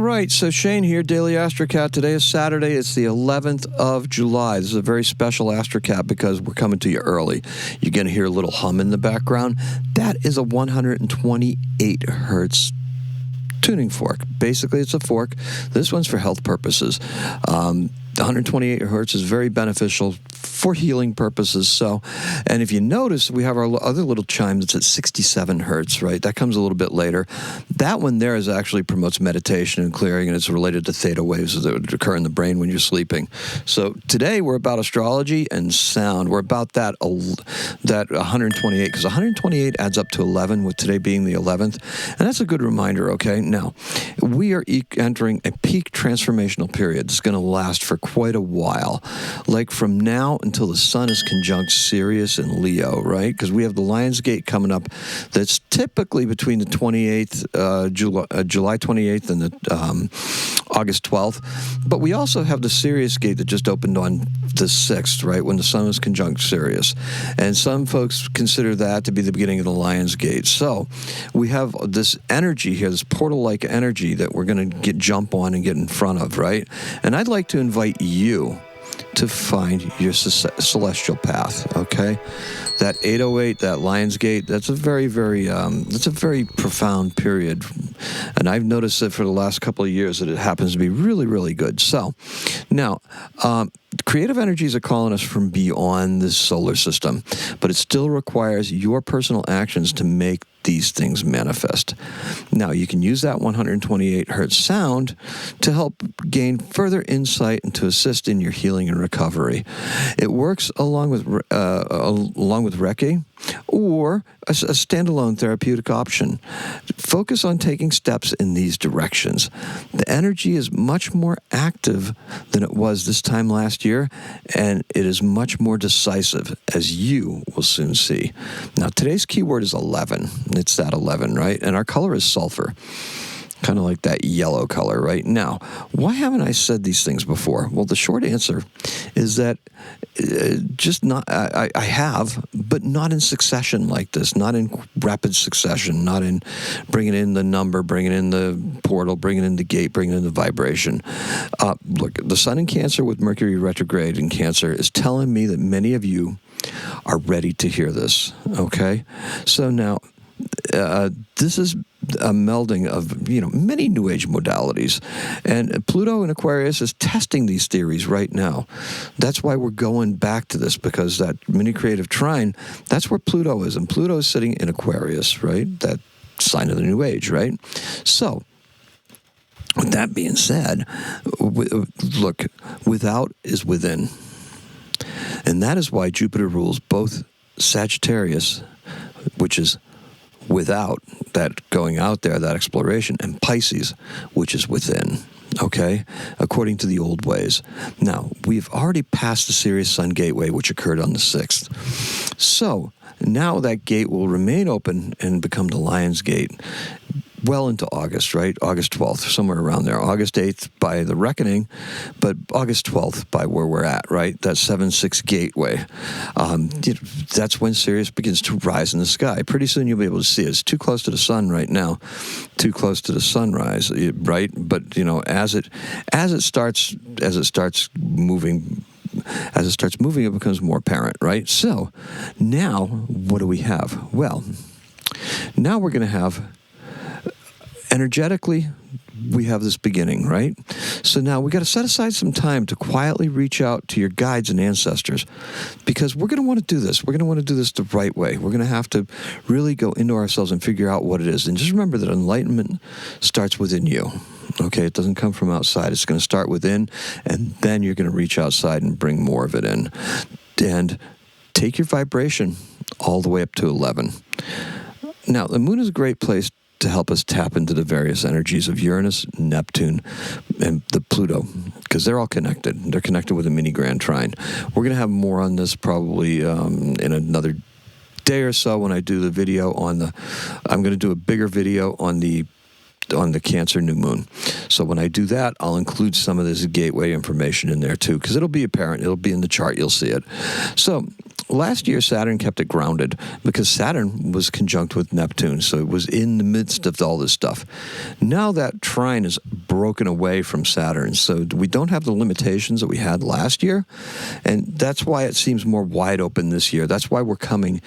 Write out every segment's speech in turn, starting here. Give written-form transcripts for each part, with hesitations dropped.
All right, so Shane here, Daily Astro Cat. Today is Saturday. It's the 11th of July. This is a very special Astro Cat because we're coming to you early. You're going to hear a little hum in the background. That is a 128 hertz tuning fork. Basically, it's a fork. This one's for health purposes. 128 hertz is very beneficial for healing purposes. So, and if you notice, we have our other little chime that's at 67 hertz, right? That comes a little bit later. That one there actually promotes meditation and clearing, and it's related to theta waves that would occur in the brain when you're sleeping. So today we're about astrology and sound. We're about that 128, because 128 adds up to 11, with today being the 11th. And that's a good reminder, okay? Now, we are entering a peak transformational period that's going to last for quite a while, like from now until the sun is conjunct Sirius and Leo, right? Because we have the Lion's Gate coming up that's typically between the 28th, July 28th and the August 12th. But we also have the Sirius Gate that just opened on the 6th, right, when the sun is conjunct Sirius. And some folks consider that to be the beginning of the Lion's Gate. So we have this energy here, this portal-like energy that we're going to jump on and get in front of, right? And I'd like to invite you to find your celestial path, okay? That 808, that Lion's Gate, that's a very, very profound period. And I've noticed that for the last couple of years that it happens to be really, really good. So now, creative energies are calling us from beyond this solar system, but it still requires your personal actions to make these things manifest. Now, you can use that 128 hertz sound to help gain further insight and to assist in your healing and recovery. It works along with Reiki or a standalone therapeutic option. Focus on taking steps in these directions. The energy is much more active than it was this time last year, and it is much more decisive, as you will soon see. Now, today's keyword is 11. It's that 11, right? And our color is sulfur. Kind of like that yellow color, right? Now, why haven't I said these things before? Well, the short answer is that I have, but not in succession like this, not in rapid succession, not in bringing in the number, bringing in the portal, bringing in the gate, bringing in the vibration. Look, the sun in Cancer with Mercury retrograde in Cancer is telling me that many of you are ready to hear this, okay? So now, this is a melding of, many New Age modalities. And Pluto in Aquarius is testing these theories right now. That's why we're going back to this, because that mini creative trine, that's where Pluto is. And Pluto is sitting in Aquarius, right? That sign of the New Age, right? So, with that being said, look, without is within. And that is why Jupiter rules both Sagittarius, which is without, that going out there, that exploration, and Pisces, which is within, okay, according to the old ways. Now, we've already passed the Sirius Sun Gateway, which occurred on the 6th. So, now that gate will remain open and become the Lion's Gate well into August, right? August 12th, somewhere around there. August 8th by the reckoning, but August 12th by where we're at, right? That 7-6 gateway. That's when Sirius begins to rise in the sky. Pretty soon you'll be able to see it. It's too close to the sun right now, too close to the sunrise, right? But, as it starts moving, it becomes more apparent, right? So now, what do we have? Well, now we're going to have, energetically, we have this beginning, right? So now we got to set aside some time to quietly reach out to your guides and ancestors, because we're going to want to do this. We're going to want to do this the right way. We're going to have to really go into ourselves and figure out what it is. And just remember that enlightenment starts within you. Okay, it doesn't come from outside. It's going to start within, and then you're going to reach outside and bring more of it in. And take your vibration all the way up to 11. Now, the moon is a great place to help us tap into the various energies of Uranus, Neptune, and the Pluto, because they're all connected. They're connected with a mini grand trine. We're going to have more on this probably in another day or so when I do the video on I'm going to do a bigger video on the Cancer new moon. So when I do that, I'll include some of this gateway information in there too, because it'll be apparent. It'll be in the chart. You'll see it. So last year, Saturn kept it grounded because Saturn was conjunct with Neptune, so it was in the midst of all this stuff. Now that trine is broken away from Saturn, so we don't have the limitations that we had last year, and that's why it seems more wide open this year. That's why we're coming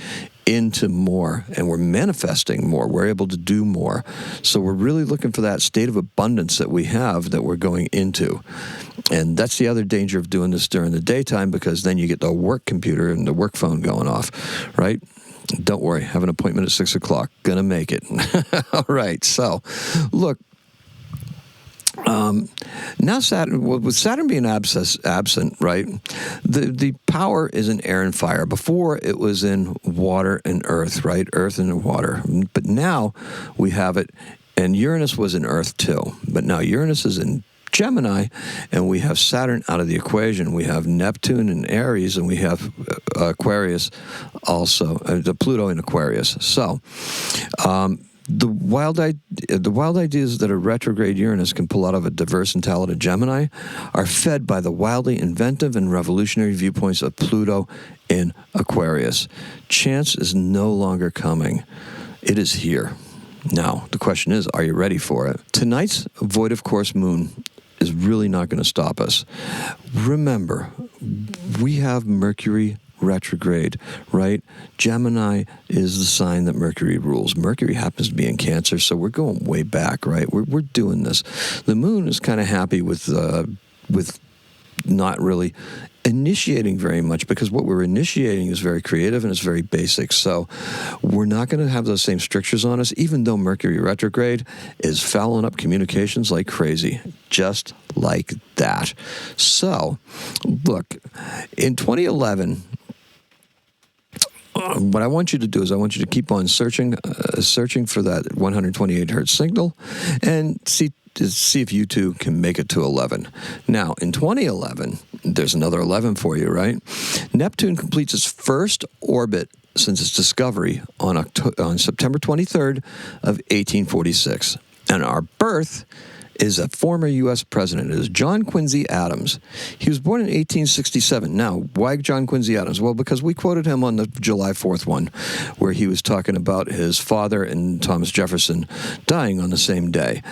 into more, and we're manifesting more. We're able to do more. So we're really looking for that state of abundance that we have that we're going into. And that's the other danger of doing this during the daytime, because then you get the work computer and the work phone going off, right? Don't worry, have an appointment at 6 o'clock. Gonna make it. All right, so look, now Saturn, with Saturn being absent, right, the power is in air and fire. Before, it was in water and earth, right? Earth and water. But now we have it, and Uranus was in earth too. But now Uranus is in Gemini, and we have Saturn out of the equation. We have Neptune in Aries, and we have Aquarius also, the Pluto in Aquarius. So, the wild ideas that a retrograde Uranus can pull out of a diverse and talented Gemini are fed by the wildly inventive and revolutionary viewpoints of Pluto in Aquarius. Chance is no longer coming. It is here. Now, the question is, are you ready for it? Tonight's void of course moon is really not going to stop us. Remember, we have Mercury retrograde, right? Gemini is the sign that Mercury rules. Mercury happens to be in Cancer, so we're going way back, right? We're doing this. The moon is kind of happy with not really initiating very much, because what we're initiating is very creative and it's very basic. So we're not going to have those same strictures on us, even though Mercury retrograde is fouling up communications like crazy, just like that. So look, in 2011, what I want you to do is I want you to keep on searching for that 128 hertz signal, and see if you too can make it to 11. Now, in 2011, there's another 11 for you, right? Neptune completes its first orbit since its discovery on September 23rd of 1846. And our birth is a former U.S. president. It is John Quincy Adams. He was born in 1867. Now, why John Quincy Adams? Well, because we quoted him on the July 4th one, where he was talking about his father and Thomas Jefferson dying on the same day.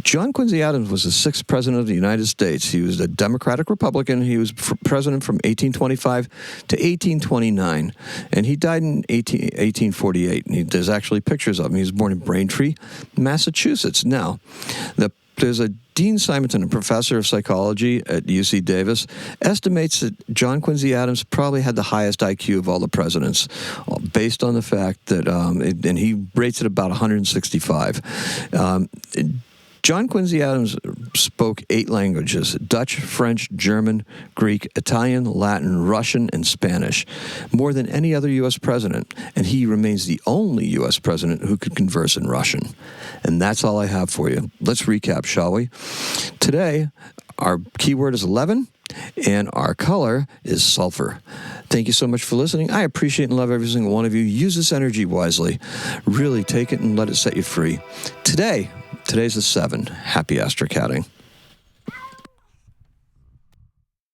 John Quincy Adams was the sixth president of the United States. He was a Democratic Republican. He was president from 1825 to 1829, and he died in 1848. And there's actually pictures of him. He was born in Braintree, Massachusetts. Now, there's a Dean Simonton, a professor of psychology at UC Davis, estimates that John Quincy Adams probably had the highest IQ of all the presidents, based on the fact that, and he rates it about 165. John Quincy Adams spoke 8 languages: Dutch, French, German, Greek, Italian, Latin, Russian, and Spanish, more than any other U.S. president, and he remains the only U.S. president who could converse in Russian. And that's all I have for you. Let's recap, shall we? Today, our keyword is 11, and our color is sulfur. Thank you so much for listening. I appreciate and love every single one of you. Use this energy wisely. Really take it and let it set you free. Today's the 7. Happy astrocatting.